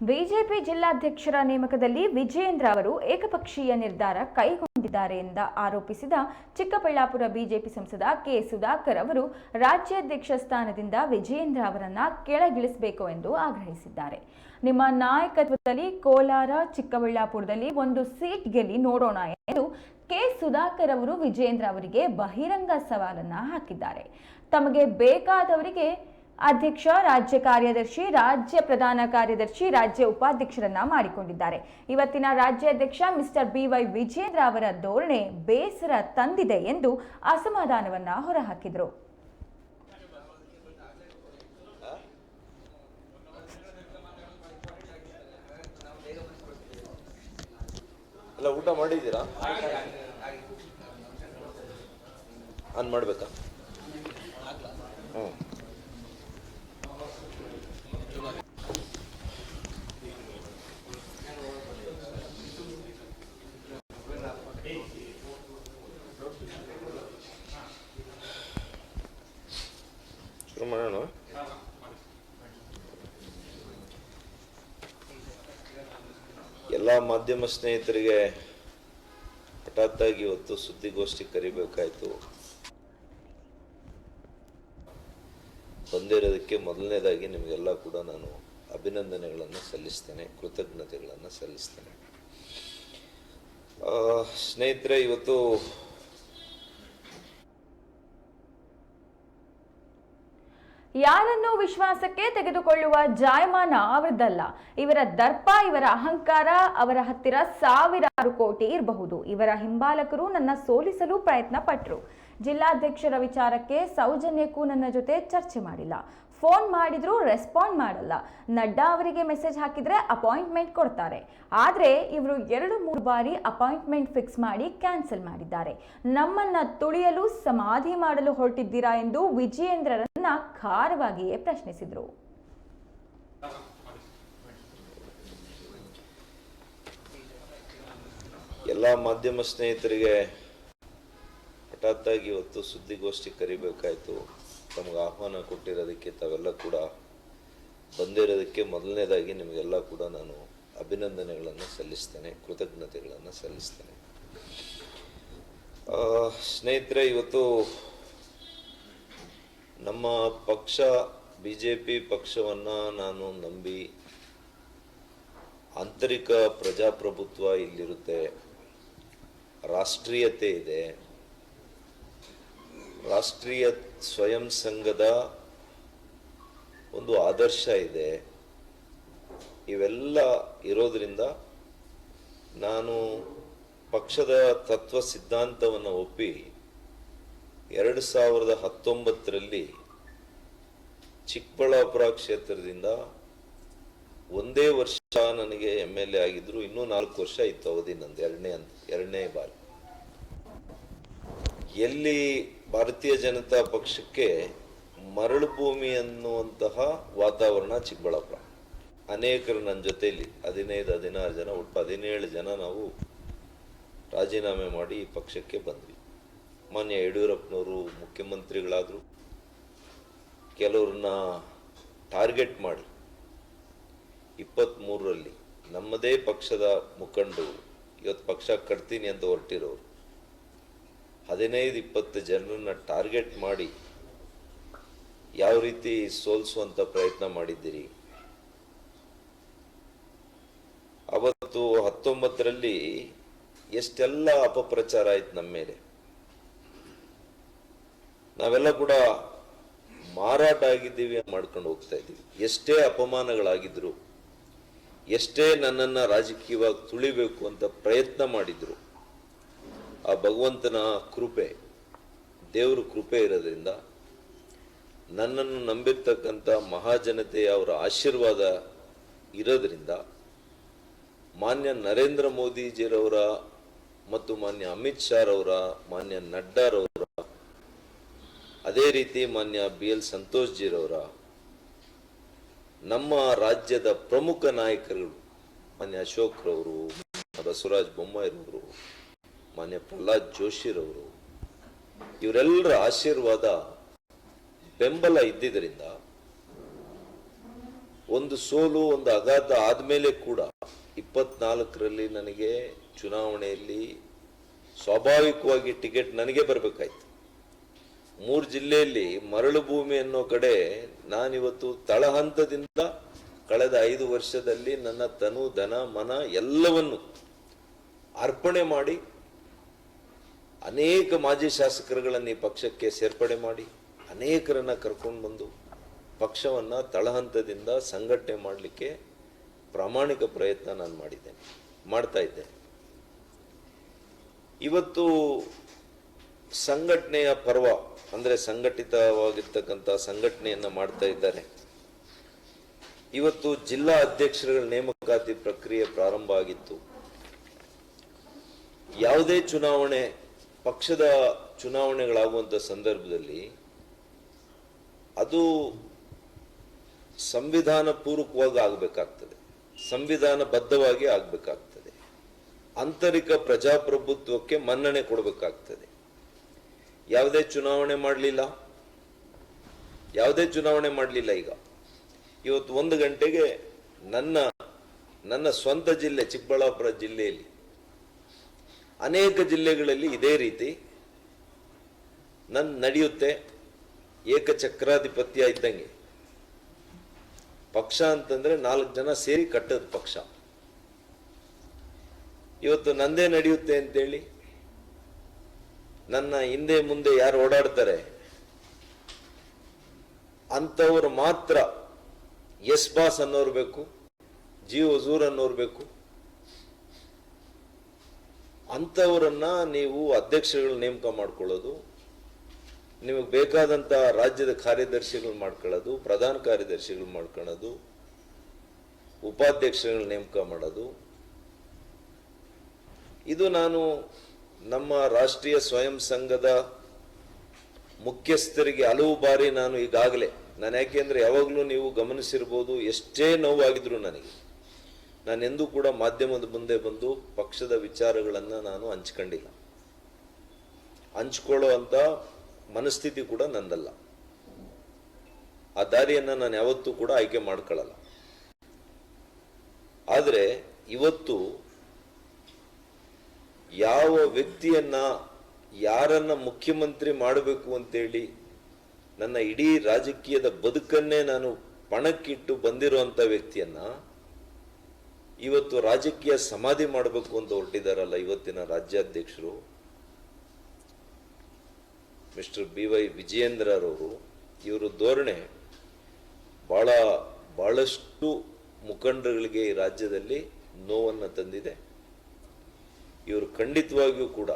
BJP ಜಿಲ್ಲಾಧ್ಯಕ್ಷರ ನೇಮಕದಲ್ಲಿ Vijayendra ಅವರು ಏಕಪಕ್ಷೀಯ ನಿರ್ಧಾರ ಕೈಗೊಂಡಿದ್ದಾರೆ ಎಂದು ಆರೋಪಿಸಿದ ಚಿಕ್ಕಬಳ್ಳಾಪುರ ಬಿಜೆಪಿ ಸಂಸದ ಕೆ ಸುಧಾಕರ್ ಅವರು ರಾಜ್ಯಾಧ್ಯಕ್ಷ ಸ್ಥಾನದಿಂದ ವಿಜಯೇಂದ್ರ ಅವರನ್ನು ಕೆಳಗಿಳಿಸಬೇಕು ಎಂದು ಆಗ್ರಹಿಸಿದ್ದಾರೆ. ನಿಮ್ಮ ನಾಯಕತ್ವದಲ್ಲಿ ಕೋಲಾರ, ಚಿಕ್ಕಬಳ್ಳಾಪುರದಲ್ಲಿ ಒಂದು ಸೀಟ್ ಗೆಲ್ಲಿ ನೋಡೋಣ ಎಂದು ಕೆ ಸುಧಾಕರ್ ಅವರು ವಿಜಯೇಂದ್ರ ಅವರಿಗೆ ಬಹಿರಂಗ ಸವಾಲನ್ನು ಹಾಕಿದ್ದಾರೆ. ತಮಗೆ ಬೇಕಾದವರಿಗೆ ಅಧ್ಯಕ್ಷ, ರಾಜ್ಯ ಕಾರ್ಯದರ್ಶಿ, ರಾಜ್ಯ ಪ್ರಧಾನ ಕಾರ್ಯದರ್ಶಿ, ರಾಜ್ಯ ಉಪಾಧ್ಯಕ್ಷರನ್ನ ಮಾಡಿಕೊಂಡಿದ್ದಾರೆ. ಇವತ್ತಿನ ರಾಜ್ಯಾಧ್ಯಕ್ಷ ಮಿಸ್ಟರ್ BY ವಿಜಯೇಂದ್ರ ಅವರ ಧೋರಣೆ ಬೇಸರ ತಂದಿದೆ ಎಂದು ಅಸಮಾಧಾನವನ್ನ ಹೊರಹಾಕಿದರು. ಊಟ ಮಾಡಿದ್ದೀರಾ? ಆನ್ ಮಾಡಬೇಕಾ? ಶುರು ಮಾಡೋಣ. ಎಲ್ಲ ಮಾಧ್ಯಮ ಸ್ನೇಹಿತರಿಗೆ ಹಠಾತ್ತಾಗಿ ಇವತ್ತು ಸುದ್ದಿಗೋಷ್ಠಿ ಕರಿಬೇಕಾಯ್ತು. ಬಂದಿರೋದಕ್ಕೆ ಮೊದಲನೇದಾಗಿ ನಿಮಗೆಲ್ಲ ಕೂಡ ನಾನು ಅಭಿನಂದನೆಗಳನ್ನು ಸಲ್ಲಿಸ್ತೇನೆ, ಕೃತಜ್ಞತೆಗಳನ್ನು ಸಲ್ಲಿಸ್ತೇನೆ. ಸ್ನೇಹಿತರೆ, ಇವತ್ತು ಯಾರನ್ನು ವಿಶ್ವಾಸಕ್ಕೆ ತೆಗೆದುಕೊಳ್ಳುವ ಜಾಯಮಾನ ಅವರದ್ದಲ್ಲ. ಇವರ ದರ್ಪ, ಇವರ ಅಹಂಕಾರ, ಅವರ ಹತ್ತಿರ ಸಾವಿರಾರು ಕೋಟಿ ಇರಬಹುದು. ಇವರ ಹಿಂಬಾಲಕರು ನನ್ನ ಸೋಲಿಸಲು ಪ್ರಯತ್ನ ಪಟ್ಟರು. ಜಿಲ್ಲಾಧ್ಯಕ್ಷರ ವಿಚಾರಕ್ಕೆ ಸೌಜನ್ಯಕ್ಕೂ ನನ್ನ ಜೊತೆ ಚರ್ಚೆ ಮಾಡಿಲ್ಲ. ಫೋನ್ ಮಾಡಿದ್ರು ರೆಸ್ಪಾಂಡ್ ಮಾಡಲ್ಲ. ನಡ್ಡಾ ಅವರಿಗೆ ಮೆಸೇಜ್ ಹಾಕಿದ್ರೆ ಅಪಾಯಿಂಟ್ಮೆಂಟ್ ಕೊಡ್ತಾರೆ. ಆದರೆ ಇವರು 2-3 ಬಾರಿ ಅಪಾಯಿಂಟ್ಮೆಂಟ್ ಫಿಕ್ಸ್ ಮಾಡಿ ಕ್ಯಾನ್ಸಲ್ ಮಾಡಿದ್ದಾರೆ. ನಮ್ಮನ್ನ ತುಳಿಯಲು ಸಮಾಧಿ ಮಾಡಲು ಹೊರಟಿದ್ದೀರಾ ಎಂದು ವಿಜಯೇಂದ್ರರನ್ನ ಖಾರವಾಗಿಯೇ ಪ್ರಶ್ನಿಸಿದರು. ಎಲ್ಲ ಮಾಧ್ಯಮ ಸ್ನೇಹಿತರಿಗೆ ಹಠಾತ್ತಾಗಿ ಇವತ್ತು ಸುದ್ದಿಗೋಷ್ಠಿ ಕರಿಬೇಕಾಯ್ತು. ತಮಗೆ ಆಹ್ವಾನ ಕೊಟ್ಟಿರೋದಕ್ಕೆ, ತಾವೆಲ್ಲ ಕೂಡ ಬಂದಿರೋದಕ್ಕೆ ಮೊದಲನೇದಾಗಿ ನಿಮಗೆಲ್ಲ ಕೂಡ ನಾನು ಅಭಿನಂದನೆಗಳನ್ನು ಸಲ್ಲಿಸ್ತೇನೆ, ಕೃತಜ್ಞತೆಗಳನ್ನು ಸಲ್ಲಿಸ್ತೇನೆ. ಸ್ನೇಹಿತರೆ, ಇವತ್ತು ನಮ್ಮ ಪಕ್ಷ BJP ಪಕ್ಷವನ್ನು ನಾನು ನಂಬಿ, ಆಂತರಿಕ ಪ್ರಜಾಪ್ರಭುತ್ವ ಇಲ್ಲಿರುತ್ತೆ, ರಾಷ್ಟ್ರೀಯತೆ ಇದೆ, ರಾಷ್ಟ್ರೀಯ ಸ್ವಯಂ ಸಂಘದ ಒಂದು ಆದರ್ಶ ಇದೆ. ಇವೆಲ್ಲ ಇರೋದ್ರಿಂದ ನಾನು ಪಕ್ಷದ ತತ್ವ ಸಿದ್ಧಾಂತವನ್ನು ಒಪ್ಪಿ 2019ರಲ್ಲಿ ಚಿಕ್ಕಬಳ್ಳಾಪುರ ಕ್ಷೇತ್ರದಿಂದ ಒಂದೇ ವರ್ಷ ನನಗೆ MLA ಆಗಿದ್ರು. ಇನ್ನೂ 4 ವರ್ಷ ಇತ್ತು ಅವಧಿ ನಂದು, ಎರಡನೇ ಬಾರಿ. ಎಲ್ಲಿ ಭಾರತೀಯ ಜನತಾ ಪಕ್ಷಕ್ಕೆ ಮರಳು ಭೂಮಿ ಅನ್ನುವಂತಹ ವಾತಾವರಣ ಚಿಕ್ಕಬಳ್ಳಾಪುರ. ಅನೇಕರು ನನ್ನ ಜೊತೆಯಲ್ಲಿ 15-16 ಜನ, ಒಟ್ಟು 17 ಜನ ನಾವು ರಾಜೀನಾಮೆ ಮಾಡಿ ಈ ಪಕ್ಷಕ್ಕೆ ಬಂದ್ವಿ. ಮಾನ್ಯ ಯಡಿಯೂರಪ್ಪನವರು ಮುಖ್ಯಮಂತ್ರಿಗಳಾದರು. ಕೆಲವ್ರನ್ನ ಟಾರ್ಗೆಟ್ ಮಾಡಿ 23ರಲ್ಲಿ ನಮ್ಮದೇ ಪಕ್ಷದ ಮುಖಂಡರು ಇವತ್ತು ಪಕ್ಷ ಕಟ್ತೀನಿ ಅಂತ ಹೊರಟಿರೋರು 15-20 ಜನರನ್ನ ಟಾರ್ಗೆಟ್ ಮಾಡಿ ಯಾವ ರೀತಿ ಸೋಲಿಸುವಂತ ಪ್ರಯತ್ನ ಮಾಡಿದ್ದೀರಿ. ಅವತ್ತು 19ರಲ್ಲಿ ಎಷ್ಟೆಲ್ಲ ಅಪಪ್ರಚಾರ ಆಯ್ತು ನಮ್ಮ ಮೇಲೆ. ನಾವೆಲ್ಲ ಕೂಡ ಮಾರಾಟ ಆಗಿದ್ದೀವಿ ಮಾಡ್ಕೊಂಡು ಹೋಗ್ತಾ ಇದ್ದೀವಿ. ಎಷ್ಟೇ ಅಪಮಾನಗಳಾಗಿದ್ರು, ಎಷ್ಟೇ ನನ್ನನ್ನು ರಾಜಕೀಯವಾಗಿ ತುಳಿಬೇಕು ಅಂತ ಪ್ರಯತ್ನ ಮಾಡಿದ್ರು, ಆ ಭಗವಂತನ ಕೃಪೆ, ದೇವರ ಕೃಪೆ ಇರೋದ್ರಿಂದ, ನನ್ನನ್ನು ನಂಬಿರ್ತಕ್ಕಂಥ ಮಹಾಜನತೆಯ ಅವರ ಆಶೀರ್ವಾದ ಇರೋದ್ರಿಂದ, ಮಾನ್ಯ ನರೇಂದ್ರ ಮೋದಿಜಿರವರ ಮತ್ತು ಮಾನ್ಯ ಅಮಿತ್ ಶಾ ರವರ, ಮಾನ್ಯ ನಡ್ಡಾರವರ, ಅದೇ ರೀತಿ ಮಾನ್ಯ BL ಸಂತೋಷ್ ಜಿರವರ, ನಮ್ಮ ರಾಜ್ಯದ ಪ್ರಮುಖ ನಾಯಕರುಗಳು ಮಾನ್ಯ ಅಶೋಕ್ ರವರು, ಬಸವರಾಜ ಬೊಮ್ಮಾಯಿರವರು, ಮಾನ್ಯ ಪ್ರಹ್ಲಾದ್ ಜೋಶಿರವರು, ಇವರೆಲ್ಲರ ಆಶೀರ್ವಾದ ಬೆಂಬಲ ಇದ್ದಿದ್ದರಿಂದ ಒಂದು ಸೋಲು, ಒಂದು ಆಘಾತ ಆದಮೇಲೆ ಕೂಡ 24ರಲ್ಲಿ ನನಗೆ ಚುನಾವಣೆಯಲ್ಲಿ ಸ್ವಾಭಾವಿಕವಾಗಿ ಟಿಕೆಟ್ ನನಗೆ ಬರಬೇಕಾಯ್ತು. 3 ಜಿಲ್ಲೆಯಲ್ಲಿ ಮರಳು ಭೂಮಿ ಅನ್ನೋ ಕಡೆ ನಾನಿವತ್ತು ತಳಹಂತದಿಂದ ಕಳೆದ 5 ವರ್ಷದಲ್ಲಿ ನನ್ನ ತನು, ಧನ, ಮನ ಎಲ್ಲವನ್ನು ಅರ್ಪಣೆ ಮಾಡಿ ಅನೇಕ ಮಾಜಿ ಶಾಸಕರುಗಳನ್ನು ಈ ಪಕ್ಷಕ್ಕೆ ಸೇರ್ಪಡೆ ಮಾಡಿ ಅನೇಕರನ್ನ ಕರ್ಕೊಂಡು ಬಂದು ಪಕ್ಷವನ್ನು ತಳಹಂತದಿಂದ ಸಂಘಟನೆ ಮಾಡಲಿಕ್ಕೆ ಪ್ರಾಮಾಣಿಕ ಪ್ರಯತ್ನ ನಾನು ಮಾಡ್ತಾ ಇದ್ದೇನೆ. ಇವತ್ತು ಸಂಘಟನೆಯ ಪರ್ವ ಅಂದರೆ ಸಂಘಟಿತವಾಗಿರ್ತಕ್ಕಂಥ ಸಂಘಟನೆಯನ್ನು ಮಾಡ್ತಾ ಇದ್ದಾರೆ. ಇವತ್ತು ಜಿಲ್ಲಾ ಅಧ್ಯಕ್ಷರುಗಳ ನೇಮಕಾತಿ ಪ್ರಕ್ರಿಯೆ ಪ್ರಾರಂಭ ಆಗಿತ್ತು. ಯಾವುದೇ ಚುನಾವಣೆ, ಪಕ್ಷದ ಚುನಾವಣೆಗಳಾಗುವಂಥ ಸಂದರ್ಭದಲ್ಲಿ ಅದು ಸಂವಿಧಾನ ಪೂರ್ವಕವಾಗಿ ಆಗಬೇಕಾಗ್ತದೆ, ಸಂವಿಧಾನಬದ್ಧವಾಗಿ ಆಗಬೇಕಾಗ್ತದೆ, ಆಂತರಿಕ ಪ್ರಜಾಪ್ರಭುತ್ವಕ್ಕೆ ಮನ್ನಣೆ ಕೊಡಬೇಕಾಗ್ತದೆ. ಯಾವುದೇ ಚುನಾವಣೆ ಮಾಡಲಿಲ್ಲ. ಈಗ ಇವತ್ತು 1 ಗಂಟೆಗೆ ನನ್ನ ಸ್ವಂತ ಜಿಲ್ಲೆ ಚಿಕ್ಕಬಳ್ಳಾಪುರ ಜಿಲ್ಲೆಯಲ್ಲಿ ಅನೇಕ ಜಿಲ್ಲೆಗಳಲ್ಲಿ ಇದೇ ರೀತಿ ನಡೆಯುತ್ತೆ. ಏಕಚಕ್ರಾಧಿಪತ್ಯ ಇದ್ದಂಗೆ. ಪಕ್ಷ ಅಂತಂದ್ರೆ 4 ಜನ ಸೇರಿ ಕಟ್ಟದ ಪಕ್ಷ. ಇವತ್ತು ನಂದೇ ನಡೆಯುತ್ತೆ ಅಂತೇಳಿ ನನ್ನ ಹಿಂದೆ ಮುಂದೆ ಯಾರು ಓಡಾಡ್ತಾರೆ ಅಂತವ್ರು ಮಾತ್ರ ಎಸ್ ಬಾಸ್ ಅನ್ನೋರು ಬೇಕು, ಜಿ ಹುಜೂರ್ ಅನ್ನೋರು ಬೇಕು. ಅಂಥವರನ್ನ ನೀವು ಅಧ್ಯಕ್ಷರುಗಳು ನೇಮಕ ಮಾಡ್ಕೊಳ್ಳೋದು, ನಿಮಗೆ ಬೇಕಾದಂಥ ರಾಜ್ಯದ ಕಾರ್ಯದರ್ಶಿಗಳು ಮಾಡ್ಕೊಳ್ಳೋದು, ಪ್ರಧಾನ ಕಾರ್ಯದರ್ಶಿಗಳು ಮಾಡ್ಕೊಳ್ಳೋದು, ಉಪಾಧ್ಯಕ್ಷರುಗಳು ನೇಮಕ ಮಾಡೋದು, ಇದು ನಾನು ನಮ್ಮ ರಾಷ್ಟ್ರೀಯ ಸ್ವಯಂ ಸಂಘದ ಮುಖ್ಯಸ್ಥರಿಗೆ ಹಲವು ಬಾರಿ ನಾನು ಈಗಾಗಲೇ ಯಾಕೆಂದ್ರೆ ಯಾವಾಗಲೂ ನೀವು ಗಮನಿಸಿರ್ಬೋದು, ಎಷ್ಟೇ ನೋವಾಗಿದ್ರು ನಾನೆಂದೂ ಕೂಡ ಮಾಧ್ಯಮದ ಮುಂದೆ ಬಂದು ಪಕ್ಷದ ವಿಚಾರಗಳನ್ನು ನಾನು ಹಂಚ್ಕೊಂಡಿಲ್ಲ. ಹಂಚ್ಕೊಳ್ಳೋ ಅಂತ ಮನಸ್ಥಿತಿ ಕೂಡ ನಂದಲ್ಲ. ಆ ದಾರಿಯನ್ನು ನಾನು ಯಾವತ್ತೂ ಕೂಡ ಆಯ್ಕೆ ಮಾಡ್ಕೊಳ್ಳಲ್ಲ. ಆದರೆ ಇವತ್ತು ಯಾವ ವ್ಯಕ್ತಿಯನ್ನ, ಯಾರನ್ನ ಮುಖ್ಯಮಂತ್ರಿ ಮಾಡಬೇಕು ಅಂತೇಳಿ ನನ್ನ ಇಡೀ ರಾಜಕೀಯದ ಬದುಕನ್ನೇ ನಾನು ಪಣಕ್ಕಿಟ್ಟು ಬಂದಿರುವಂತ ವ್ಯಕ್ತಿಯನ್ನ ಇವತ್ತು ರಾಜಕೀಯ ಸಮಾಧಿ ಮಾಡಬೇಕು ಅಂತ ಹೊರಟಿದಾರಲ್ಲ ಇವತ್ತಿನ ರಾಜ್ಯಾಧ್ಯಕ್ಷರು ಮಿಸ್ಟರ್ BY ವಿಜಯೇಂದ್ರರವರು, ಇವರು ಧೋರಣೆ ಬಹಳಷ್ಟು ಮುಖಂಡರುಗಳಿಗೆ ಈ ರಾಜ್ಯದಲ್ಲಿ ನೋವನ್ನು ತಂದಿದೆ. ಇವರು ಖಂಡಿತವಾಗಿಯೂ ಕೂಡ